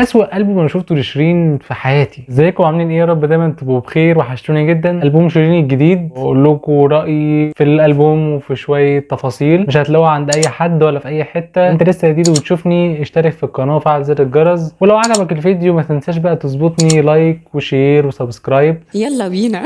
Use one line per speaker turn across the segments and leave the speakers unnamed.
اسوأ البوم انا شفته لشيرين في حياتي. ازيكم عاملين ايه؟ يا رب دايما تبقوا بخير، وحشتوني جدا. البوم شيرين الجديد واقول لكم رايي في الالبوم وفي شويه تفاصيل مش هتلاقوها عند اي حد ولا في اي حته. انت لسه جديد وبتشوفني، اشترك في القناه وفعل زر الجرس، ولو عجبك الفيديو ما تنساش بقى تظبطني لايك وشير وسبسكرايب.
يلا بينا.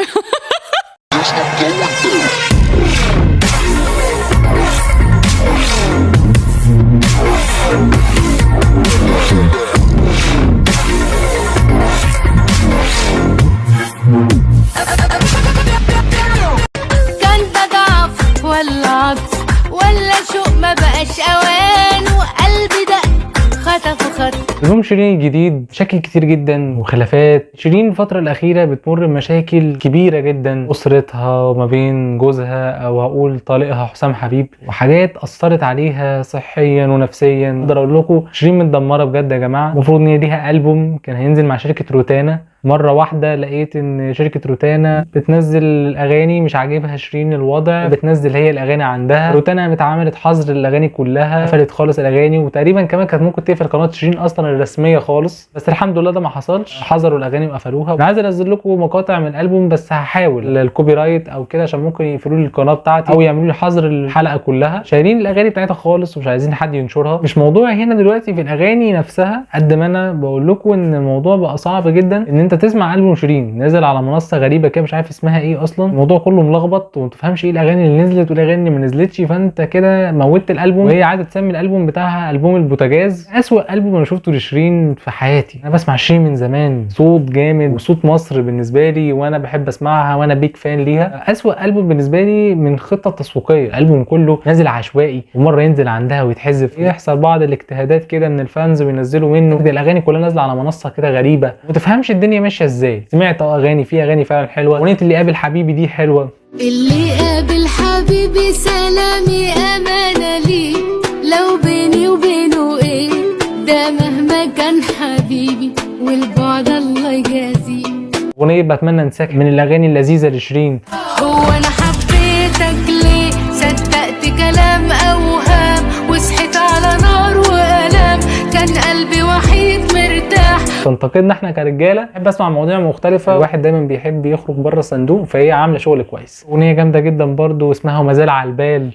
كان ده ضعف ولا عطف ولا شوق ما بقاش اوان، وقلبي ده خطف.
البوم شيرين الجديد شكل كتير جدا وخلافات. شيرين الفترة الأخيرة بتمر بمشاكل كبيرة جدا، أسرتها وما بين جوزها أو هقول طليقها حسام حبيب، وحاجات أثرت عليها صحيا ونفسيا. أقدر أقول لكم شيرين متدمرة بجد يا جماعة. المفروض إن ليها ألبوم كان هينزل مع شركة روتانا، مرة واحدة لقيت ان شركة روتانا بتنزل الاغاني مش عاجبها شيرين الوضع، بتنزل هي الاغاني عندها. روتانا اتعملت حظر الاغاني كلها، قفلت خالص الاغاني، وتقريبا كمان كانت ممكن تقفل قناة شيرين اصلا الرسمية خالص، بس الحمد لله ده ما حصلش، حظروا الاغاني وقفلوها. انا عايز انزل لكم مقاطع من الالبوم بس هحاول الكوبي رايت او كده عشان ممكن يقفلوا لي القناة بتاعتي او يعملوا لي حظر الحلقة كلها. شايلين الاغاني بتاعتها خالص ومش عايزين حد ينشرها. مش موضوعي هنا دلوقتي في الاغاني نفسها قد ما انا بقول لكم ان الموضوع بقى صعب جدا ان انت تسمع البوم شيرين نازل على منصه غريبه كده مش عارف اسمها ايه اصلا. الموضوع كله ملخبط وما تفهمش ايه الاغاني اللي نزلت والاغاني اللي ما نزلتش، فانت كده موتت الالبوم. وهي عايزه تسمي الالبوم بتاعها البوم البوتاجاز. اسوأ البوم انا شفته لشيرين في حياتي. انا بسمع شيرين من زمان، صوت جامد وصوت مصر بالنسبه لي، وانا بحب اسمعها وانا بيك فان ليها. اسوأ البوم بالنسبه لي من خطه تسويقيه، الالبوم كله نازل عشوائي، ومره ينزل عندها ويتحذف، يحصل بعض الاجتهادات كده ان الفانز بينزلوا منه. الاغاني كلها نازله على منصه كده غريبه، ما تفهمش الدنيا ماشيه ازاي. سمعت اغاني، في اغاني فعلا حلوه، اغنيه اللي قابل حبيبي دي حلوه.
اللي قابل حبيبي سلامي امانه لي، لو بيني وبينه ايه ده مهما كان حبيبي، والبعد الله يجازيه.
اغنيه بتمنى انساك من الاغاني اللذيذه لشيرين.
هو انا حبيتك ليه؟ صدقت كلام اوهام وصحيت على نار والام، كان قلبي وحيد مرتاح.
تنتقدنا احنا كرجاله، بحب اسمع مواضيع مختلفه، الواحد دايما بيحب يخرج بره الصندوق، فهي عامله شغل كويس. اغنيه جامده جدا برضو اسمها وما زال على البال.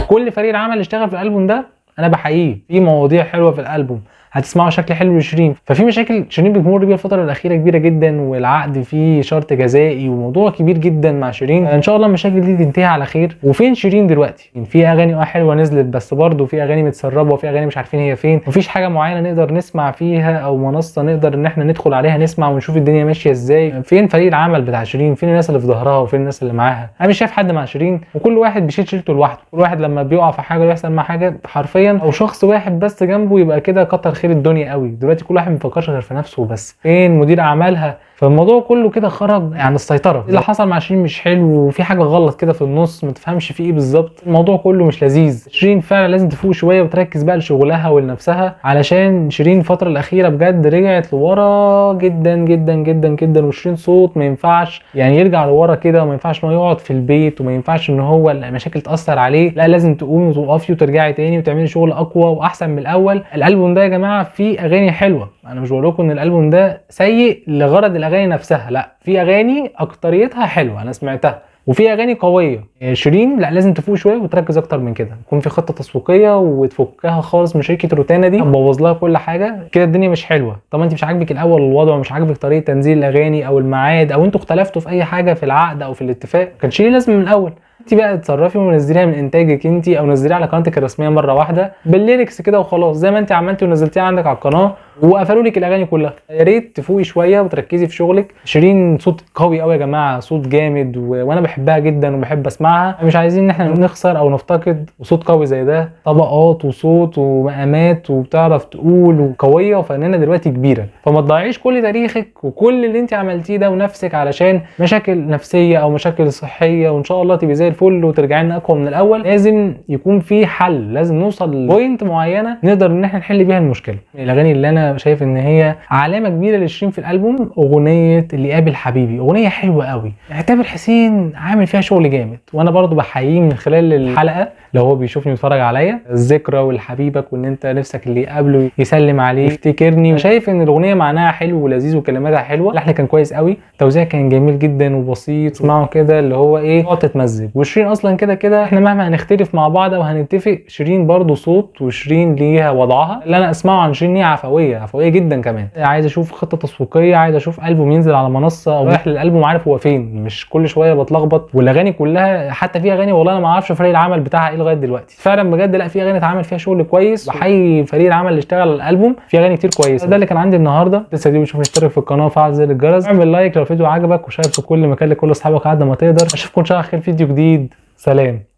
كل فريق العمل اللي اشتغل في الالبوم ده انا بحييه، في مواضيع حلوه في الالبوم، هتسمعوا شكل حلو لشيرين. ففي مشاكل شيرين بتمر بيها الفتره الاخيره كبيره جدا، والعقد فيه شرط جزائي وموضوع كبير جدا مع شيرين. ان شاء الله المشاكل دي تنتهي على خير. وفين شيرين دلوقتي؟ في اغاني حلوه نزلت، بس برضه في اغاني متسربه وفي اغاني مش عارفين هي فين. مفيش حاجه معينه نقدر نسمع فيها او منصه نقدر ان احنا ندخل عليها نسمع ونشوف الدنيا ماشيه ازاي. فين فريق العمل بتاع شيرين؟ فين الناس اللي في ظهرها وفين الناس اللي معاها؟ انا مش شايف حد مع شيرين، وكل واحد بيشيل شيلته لوحده. كل واحد لما بيقع في حاجه ويحصل مع حاجه حرفيا او شخص واحد بس جنبه يبقى كده كتر خير الدنيا قوي. دلوقتي كل واحد ما بيفكرش غير في نفسه بس. فين مدير اعمالها؟ فالموضوع كله كده خرج عن السيطره. اللي حصل مع شيرين مش حلو، وفي حاجه غلط كده في النص ما تفهمش في ايه بالظبط. الموضوع كله مش لذيذ. شيرين فعلا لازم تفوق شويه وتركز بقى لشغلها ولنفسها، علشان شيرين الفتره الاخيره بجد رجعت لورا جدا جدا جدا جدا. وشيرين صوت ما ينفعش يعني يرجع لورا كده، وما ينفعش انه يقعد في البيت، وما ينفعش ان هو المشاكل تاثر عليه. لا، لازم تقومي وتقفي وترجعي تاني وتعملي شغل اقوى واحسن من الاول. الالبوم ده يا جماعه فيه اغاني حلوه، انا مش بقول لكم ان الالبوم ده سيء لغرض الاغاني نفسها، لا، في اغاني اكتريتها حلوه انا سمعتها، وفي اغاني قويه. شيرين لا، لازم تفوق شويه وتركز اكتر من كده، يكون في خطه تسويقيه وتفكها خالص من شركه روتانا دي، تبوظ لها كل حاجه كده. الدنيا مش حلوه. طب انت مش عاجبك الاول الوضع ومش عاجبك طريقه تنزيل الاغاني او الميعاد، او انتوا اختلفتوا في اي حاجه في العقد او في الاتفاق، كان شيرين لازم من الاول انت بقى تتصرفي ونزليها من انتاجك انت، او نزليها على قناتك الرسميه مره واحده بالليركس كده وخلاص، زي ما انت عملتي ونزلتيها عندك على القناه وقفلوا لك الاغاني كلها. يا ريت تفوقي شويه وتركزي في شغلك. شيرين صوت قوي قوي يا جماعه، صوت جامد وانا بحبها جدا وبحب اسمعها. مش عايزين ان احنا نخسر او نفتقد صوت قوي زي ده، طبقات وصوت ومقامات وبتعرف تقول وقويه وفنانه دلوقتي كبيره. فما تضيعيش كل تاريخك وكل اللي انت عملتيه ده ونفسك علشان مشاكل نفسيه او مشاكل صحيه، وان شاء الله تبقي زي الفل وترجعي لنا اقوى من الاول. لازم يكون في حل، لازم نوصل لبوينت معينه نقدر ان احنا نحل بيها المشكله. الاغاني اللي انا شايف ان هي علامه كبيره لشيرين في الالبوم اغنيه اللي قابل حبيبي، اغنيه حلوه قوي. تامر حسين عامل فيها شغل جامد، وانا برضو بحييه من خلال الحلقه لو هو بيشوفني ويتفرج عليا، الذكرى والحبيبك وان انت نفسك اللي يقابله يسلم عليه يفتكرني. شايف ان الاغنيه معناها حلو ولذيذ وكلماتها حلوه، اللحن كان كويس قوي، التوزيع كان جميل جدا وبسيط، اسمعوا كده اللي هو ايه تقعد تتمزج. وشيرين اصلا كده كده احنا مهما هنختلف مع بعض او هنتفق، شيرين برضو صوت وشيرين ليها وضعها. اللي انا اسمعه عن شيرين هي عفويه جدا كمان. عايز اشوف خطه تسويقيه، عايز اشوف البوم ينزل على منصه او رايح للالبوم عارف هو فين، مش كل شويه بتلخبط. والاغاني كلها حتى في اغاني والله انا ما اعرفش فريق العمل بتاعها ايه لغايه دلوقتي فعلا بجد. لا في اغاني اتعمل فيها شغل كويس، بحيي فريق العمل اللي اشتغل على الالبوم، في اغاني كتير كويسه. ده اللي كان عندي النهارده. لسه دي بتشوف اشترك في القناه وفعل زر الجرس، اعمل لايك لو الفيديو عجبك، وشارك في كل مكان لكل اصحابك قد ما تقدر. اشوفكم ان شاء الله خير فيديو جديد. سلام.